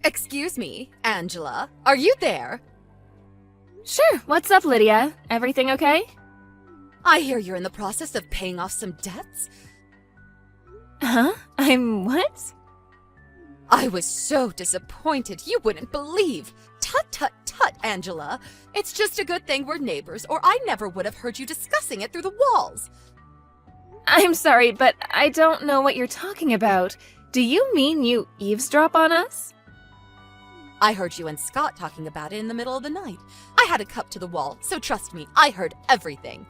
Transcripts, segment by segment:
Excuse me, Angela. Are you there? Sure, what's up, Lydia? Everything okay? I hear you're in the process of paying off some debts. Huh? I'm what? I was so disappointed you wouldn't believe. Tut tut tut, Angela. It's just a good thing we're neighbors, or I never would have heard you discussing it through the walls. I'm sorry, but I don't know what you're talking about. Do you mean you eavesdrop on us? I heard you and Scott talking about it in the middle of the night. I had a cup to the wall, so trust me, I heard everything.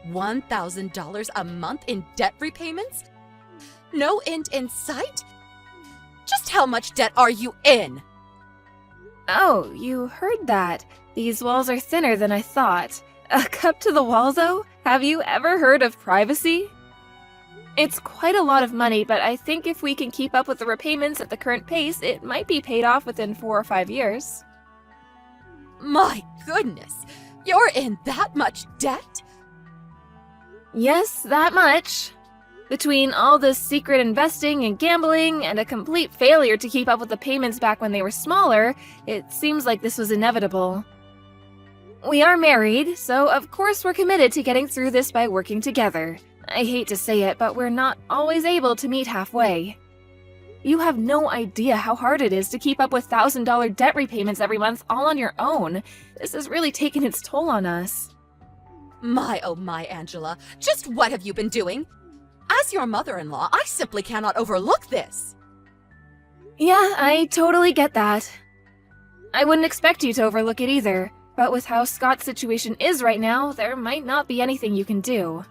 $1,000 a month in debt repayments? No end in sight? Just how much debt are you in? Oh, you heard that. These walls are thinner than I thought. A cup to the wall, though? Have you ever heard of privacy? It's quite a lot of money, but I think if we can keep up with the repayments at the current pace, it might be paid off within 4 or 5 years. My goodness, you're in that much debt? Yes, that much. Between all the secret investing and gambling and a complete failure to keep up with the payments back when they were smaller, it seems like this was inevitable. We are married, so of course we're committed to getting through this by working together. I hate to say it, but we're not always able to meet halfway. You have no idea how hard it is to keep up with $1,000 debt repayments every month all on your own. This has really taken its toll on us. My oh my, Angela, just what have you been doing? As your mother-in-law, I simply cannot overlook this. Yeah, I totally get that. I wouldn't expect you to overlook it either, but with how Scott's situation is right now, there might not be anything you can do.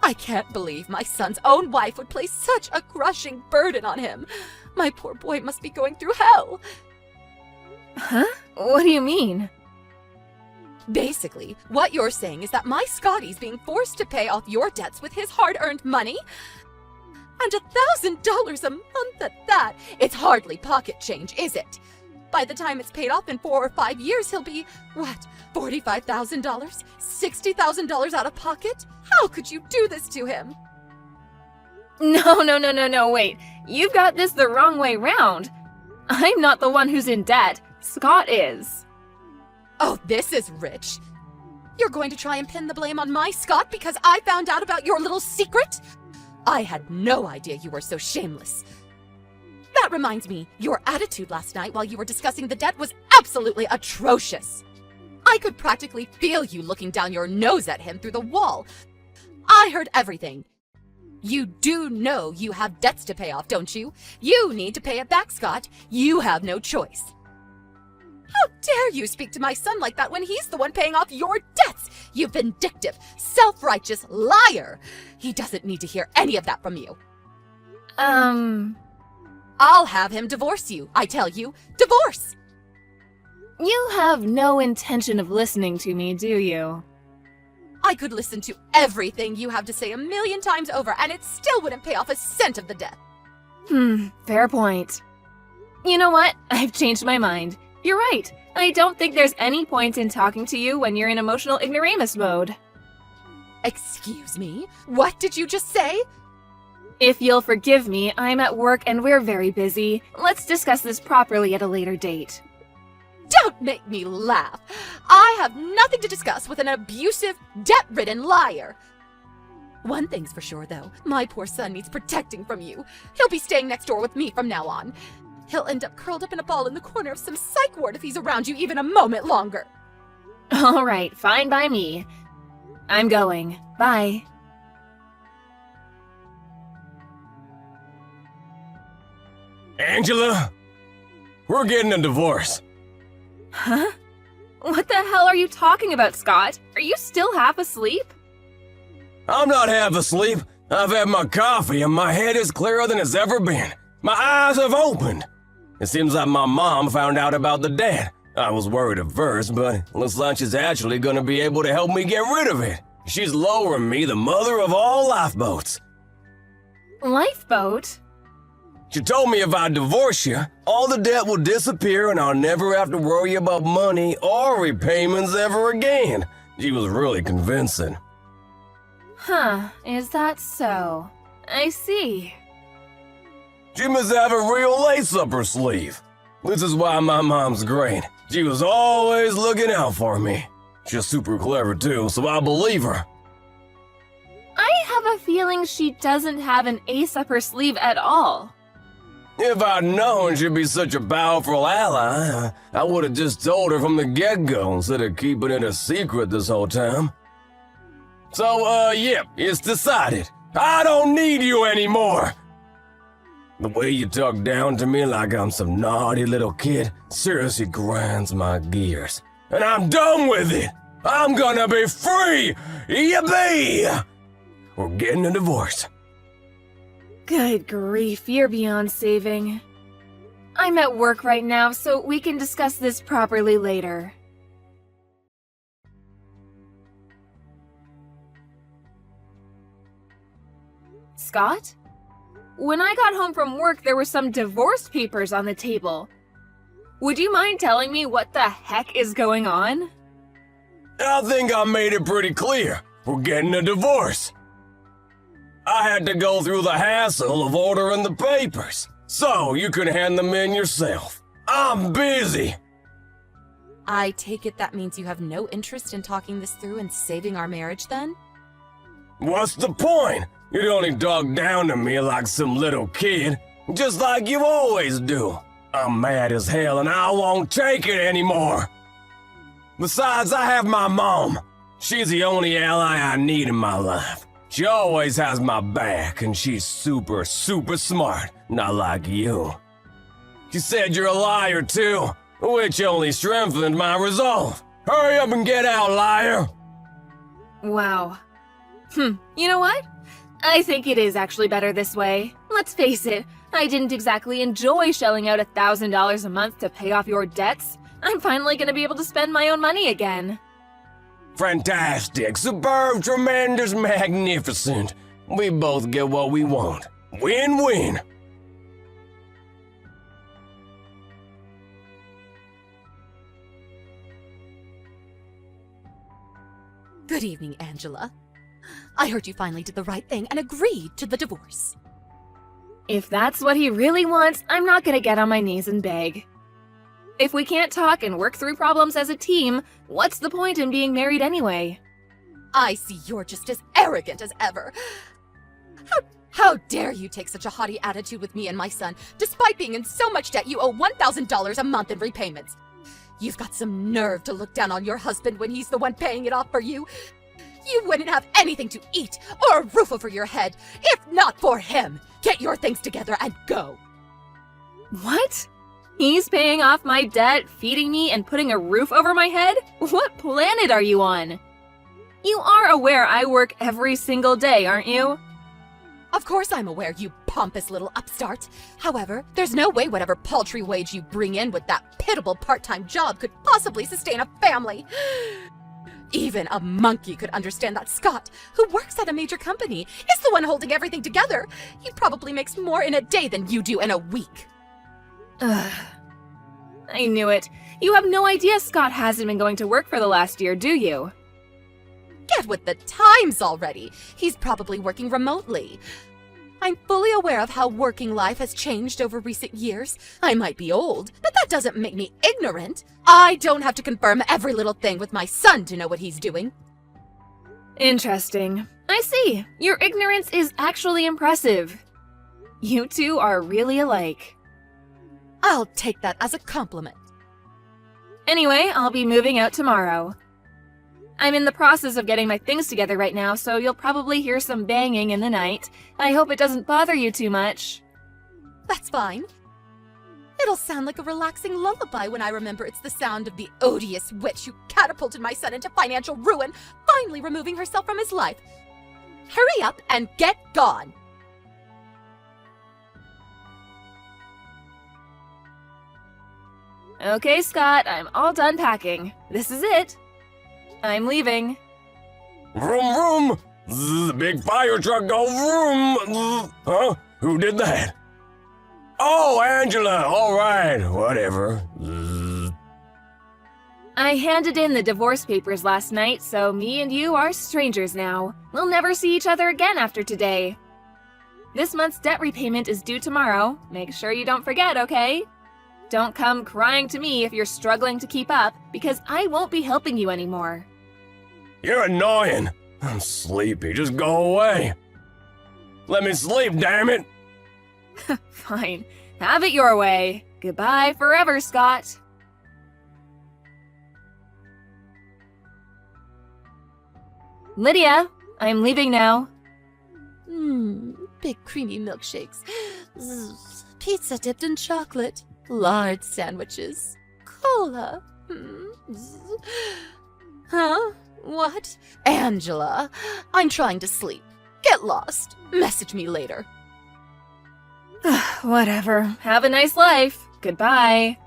I can't believe my son's own wife would place such a crushing burden on him. My poor boy must be going through hell. Huh? What do you mean? Basically, what you're saying is that my Scotty's being forced to pay off your debts with his hard-earned money? And $1,000 a month at that! It's hardly pocket change, is it? By the time it's paid off in 4 or 5 years, he'll be, what, $45,000? $60,000 out of pocket? How could you do this to him? No, wait. You've got this the wrong way round. I'm not the one who's in debt. Scott is. Oh, this is rich. You're going to try and pin the blame on my Scott because I found out about your little secret? I had no idea you were so shameless. That reminds me, your attitude last night while you were discussing the debt was absolutely atrocious. I could practically feel you looking down your nose at him through the wall. I heard everything. You do know you have debts to pay off, don't you? You need to pay it back, Scott. You have no choice. How dare you speak to my son like that when he's the one paying off your debts? You vindictive, self-righteous liar! He doesn't need to hear any of that from you. I'll have him divorce you, I tell you. Divorce! You have no intention of listening to me, do you? I could listen to everything you have to say 1,000,000 times over, and it still wouldn't pay off a cent of the debt. Fair point. You know what? I've changed my mind. You're right. I don't think there's any point in talking to you when you're in emotional ignoramus mode. Excuse me? What did you just say? If you'll forgive me, I'm at work and we're very busy. Let's discuss this properly at a later date. Don't make me laugh. I have nothing to discuss with an abusive, debt-ridden liar. One thing's for sure, though. My poor son needs protecting from you. He'll be staying next door with me from now on. He'll end up curled up in a ball in the corner of some psych ward if he's around you even a moment longer. All right, fine by me. I'm going. Bye. Angela, we're getting a divorce. Huh? What the hell are you talking about, Scott? Are you still half asleep? I'm not half asleep. I've had my coffee and my head is clearer than it's ever been. My eyes have opened. It seems like my mom found out about the debt. I was worried at first, but looks like she's actually gonna be able to help me get rid of it. She's lowering me the mother of all lifeboats. Lifeboat? She told me if I divorce you, all the debt will disappear and I'll never have to worry about money or repayments ever again. She was really convincing. Huh, is that so? I see. She must have a real lace up her sleeve. This is why my mom's great. She was always looking out for me. She's super clever too, so I believe her. I have a feeling she doesn't have an ace up her sleeve at all. If I'd known she'd be such a powerful ally, I would have just told her from the get-go instead of keeping it a secret this whole time. So, yeah, it's decided. I don't need you anymore. The way you talk down to me like I'm some naughty little kid seriously grinds my gears. And I'm done with it. I'm gonna be free. Yippee! We're getting a divorce. Good grief, you're beyond saving. I'm at work right now, so we can discuss this properly later. Scott? When I got home from work, there were some divorce papers on the table. Would you mind telling me what the heck is going on? I think I made it pretty clear. We're getting a divorce. I had to go through the hassle of ordering the papers, so you can hand them in yourself. I'm busy. I take it that means you have no interest in talking this through and saving our marriage then? What's the point? You'd only talk down to me like some little kid, just like you always do. I'm mad as hell and I won't take it anymore. Besides, I have my mom. She's the only ally I need in my life. She always has my back, and she's super, super smart, not like you. She said you're a liar too, which only strengthened my resolve. Hurry up and get out, liar! Wow. You know what? I think it is actually better this way. Let's face it, I didn't exactly enjoy shelling out $1,000 a month to pay off your debts. I'm finally gonna be able to spend my own money again. Fantastic, superb, tremendous, magnificent. We both get what we want. Win-win. Good evening, Angela. I heard you finally did the right thing and agreed to the divorce. If that's what he really wants, I'm not gonna get on my knees and beg. If we can't talk and work through problems as a team, what's the point in being married anyway? I see you're just as arrogant as ever. How dare you take such a haughty attitude with me and my son, despite being in so much debt you owe $1,000 a month in repayments. You've got some nerve to look down on your husband when he's the one paying it off for you. You wouldn't have anything to eat or a roof over your head if not for him. Get your things together and go. What? He's paying off my debt, feeding me, and putting a roof over my head? What planet are you on? You are aware I work every single day, aren't you? Of course I'm aware, you pompous little upstart. However, there's no way whatever paltry wage you bring in with that pitiable part-time job could possibly sustain a family. Even a monkey could understand that Scott, who works at a major company, is the one holding everything together. He probably makes more in a day than you do in a week. Ugh. I knew it. You have no idea Scott hasn't been going to work for the last year, do you? Get with the times already. He's probably working remotely. I'm fully aware of how working life has changed over recent years. I might be old, but that doesn't make me ignorant. I don't have to confirm every little thing with my son to know what he's doing. Interesting. I see. Your ignorance is actually impressive. You two are really alike. I'll take that as a compliment. Anyway, I'll be moving out tomorrow. I'm in the process of getting my things together right now, so you'll probably hear some banging in the night. I hope it doesn't bother you too much. That's fine. It'll sound like a relaxing lullaby when I remember it's the sound of the odious witch who catapulted my son into financial ruin, finally removing herself from his life. Hurry up and get gone! Okay, Scott, I'm all done packing. This is it. I'm leaving. Vroom vroom! Zzz, big fire truck go vroom! Zzz. Huh? Who did that? Oh, Angela! Alright, whatever. Zzz. I handed in the divorce papers last night, so me and you are strangers now. We'll never see each other again after today. This month's debt repayment is due tomorrow. Make sure you don't forget, okay? Don't come crying to me if you're struggling to keep up, because I won't be helping you anymore. You're annoying. I'm sleepy. Just go away. Let me sleep, damn it. Fine. Have it your way. Goodbye forever, Scott. Lydia, I'm leaving now. Big creamy milkshakes. Zzz, pizza dipped in chocolate. Large sandwiches. Cola. Zzz. Huh? What? Angela, I'm trying to sleep. Get lost. Message me later. Whatever. Have a nice life. Goodbye.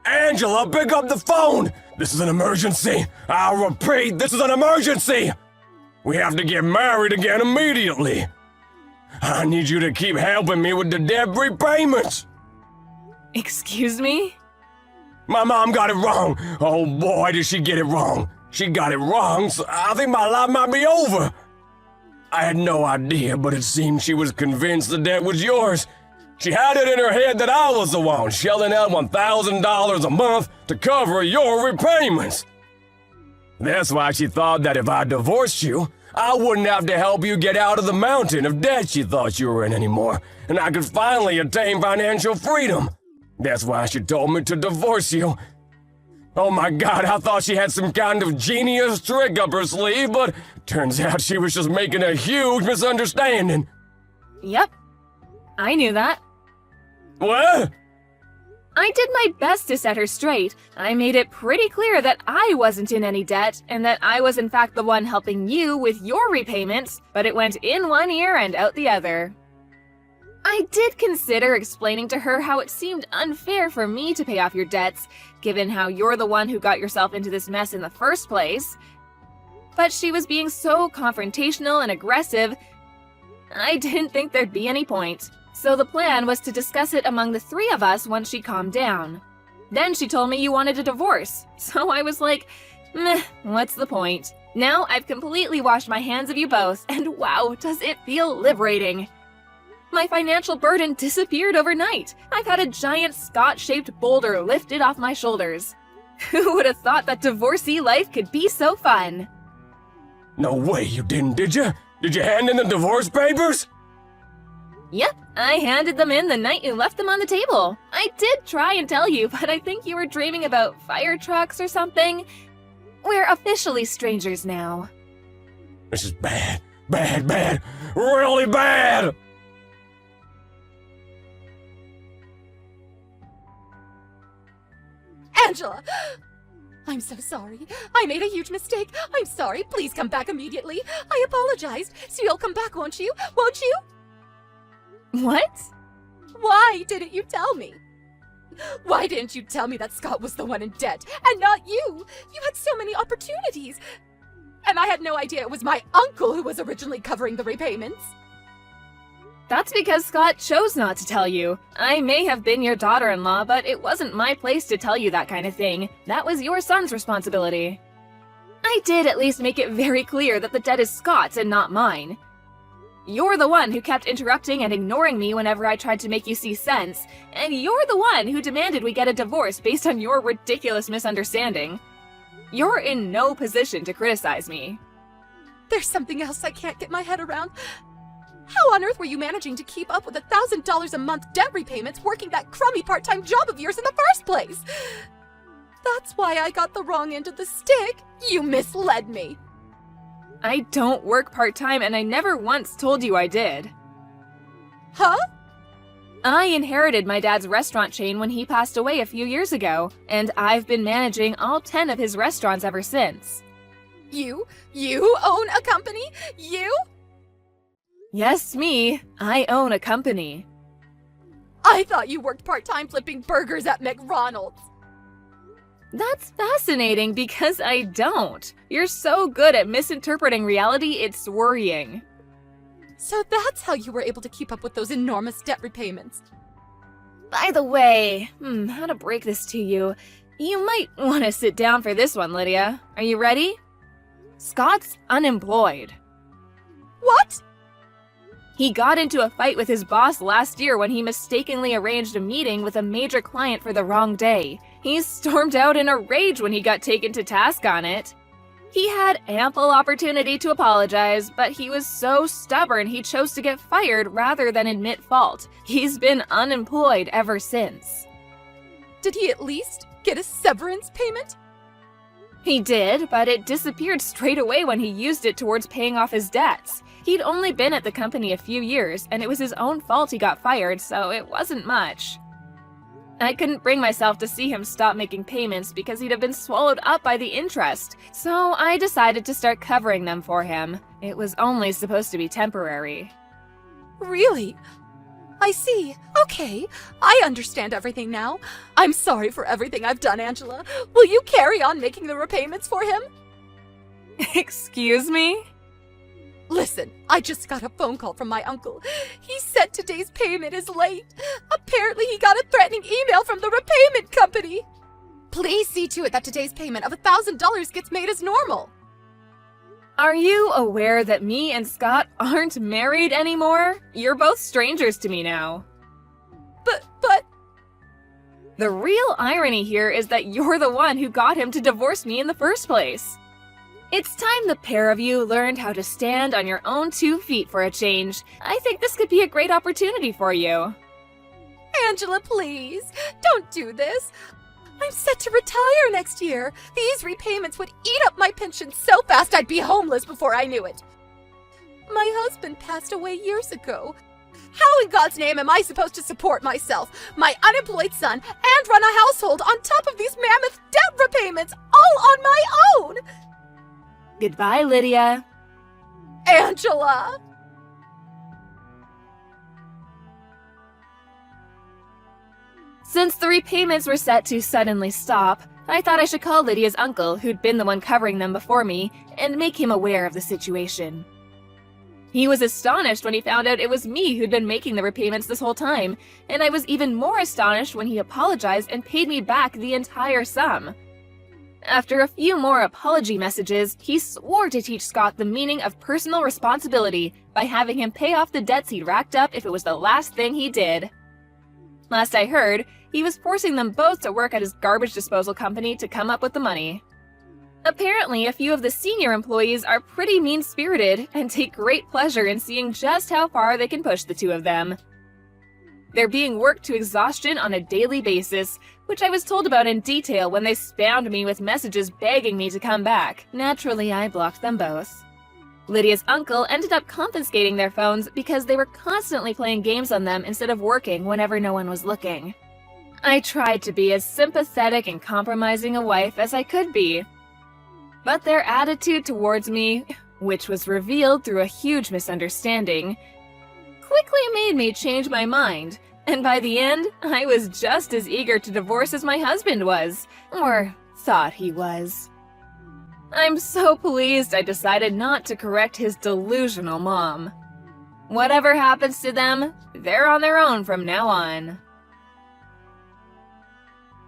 Angela, pick up the phone! This is an emergency! I'll repeat, this is an emergency! We have to get married again immediately! I need you to keep helping me with the debt repayments! Excuse me? My mom got it wrong! Oh boy, did she get it wrong! She got it wrong, so I think my life might be over! I had no idea, but it seemed she was convinced the debt was yours. She had it in her head that I was the one shelling out $1,000 a month to cover your repayments. That's why she thought that if I divorced you, I wouldn't have to help you get out of the mountain of debt she thought you were in anymore, and I could finally attain financial freedom. That's why she told me to divorce you. Oh my God, I thought she had some kind of genius trick up her sleeve, but turns out she was just making a huge misunderstanding. Yep. I knew that. What? I did my best to set her straight. I made it pretty clear that I wasn't in any debt, and that I was in fact the one helping you with your repayments, but it went in one ear and out the other. I did consider explaining to her how it seemed unfair for me to pay off your debts, given how you're the one who got yourself into this mess in the first place. But she was being so confrontational and aggressive, I didn't think there'd be any point. So the plan was to discuss it among the three of us once she calmed down. Then she told me you wanted a divorce, so I was like, meh, what's the point? Now I've completely washed my hands of you both, and wow, does it feel liberating. My financial burden disappeared overnight. I've had a giant Scott-shaped boulder lifted off my shoulders. Who would have thought that divorcee life could be so fun? No way you didn't, did you? Did you hand in the divorce papers? Yep, I handed them in the night you left them on the table. I did try and tell you, but I think you were dreaming about fire trucks or something. We're officially strangers now. This is bad, bad, bad, really bad! Angela! I'm so sorry. I made a huge mistake. I'm sorry. Please come back immediately. I apologized. So you'll come back, won't you? Won't you? What? Why didn't you tell me? Why didn't you tell me that Scott was the one in debt and not you? You had so many opportunities. And I had no idea it was my uncle who was originally covering the repayments. That's because Scott chose not to tell you. I may have been your daughter-in-law, but it wasn't my place to tell you that kind of thing. That was your son's responsibility. I did at least make it very clear that the debt is Scott's and not mine. You're the one who kept interrupting and ignoring me whenever I tried to make you see sense, and you're the one who demanded we get a divorce based on your ridiculous misunderstanding. You're in no position to criticize me. There's something else I can't get my head around. How on earth were you managing to keep up with $1,000 a month debt repayments working that crummy part-time job of yours in the first place? That's why I got the wrong end of the stick. You misled me. I don't work part-time, and I never once told you I did. Huh? I inherited my dad's restaurant chain when he passed away a few years ago, and I've been managing all 10 of his restaurants ever since. You own a company? You? Yes, me. I own a company. I thought you worked part-time flipping burgers at McDonald's. That's fascinating because I don't. You're so good at misinterpreting reality, it's worrying. So that's how you were able to keep up with those enormous debt repayments. By the way, how to break this to you? You might want to sit down for this one, Lydia. Are you ready? Scott's unemployed. What? He got into a fight with his boss last year when he mistakenly arranged a meeting with a major client for the wrong day. He stormed out in a rage when he got taken to task on it. He had ample opportunity to apologize, but he was so stubborn he chose to get fired rather than admit fault. He's been unemployed ever since. Did he at least get a severance payment? He did, but it disappeared straight away when he used it towards paying off his debts. He'd only been at the company a few years, and it was his own fault he got fired, so it wasn't much. I couldn't bring myself to see him stop making payments because he'd have been swallowed up by the interest, so I decided to start covering them for him. It was only supposed to be temporary. Really? I see. Okay, I understand everything now. I'm sorry for everything I've done, Angela. Will you carry on making the repayments for him? Excuse me? Listen, I just got a phone call from my uncle. He said today's payment is late. Apparently he got a threatening email from the repayment company. Please see to it that today's payment of $1,000 gets made as normal. Are you aware that me and Scott aren't married anymore? You're both strangers to me now. But... The real irony here is that you're the one who got him to divorce me in the first place. It's time the pair of you learned how to stand on your own 2 feet for a change. I think this could be a great opportunity for you. Angela, please, don't do this. I'm set to retire next year. These repayments would eat up my pension so fast I'd be homeless before I knew it. My husband passed away years ago. How in God's name am I supposed to support myself, my unemployed son, and run a household on top of these mammoth debt repayments all on my own? Goodbye, Lydia. Angela! Since the repayments were set to suddenly stop, I thought I should call Lydia's uncle, who'd been the one covering them before me, and make him aware of the situation. He was astonished when he found out it was me who'd been making the repayments this whole time, and I was even more astonished when he apologized and paid me back the entire sum. After a few more apology messages, he swore to teach Scott the meaning of personal responsibility by having him pay off the debts he'd racked up if it was the last thing he did. Last I heard, he was forcing them both to work at his garbage disposal company to come up with the money. Apparently, a few of the senior employees are pretty mean-spirited and take great pleasure in seeing just how far they can push the two of them. They're being worked to exhaustion on a daily basis, which I was told about in detail when they spammed me with messages begging me to come back. Naturally, I blocked them both. Lydia's uncle ended up confiscating their phones because they were constantly playing games on them instead of working whenever no one was looking. I tried to be as sympathetic and compromising a wife as I could be. But their attitude towards me, which was revealed through a huge misunderstanding, quickly made me change my mind, and by the end, I was just as eager to divorce as my husband was, or thought he was. I'm so pleased I decided not to correct his delusional mom. Whatever happens to them, they're on their own from now on.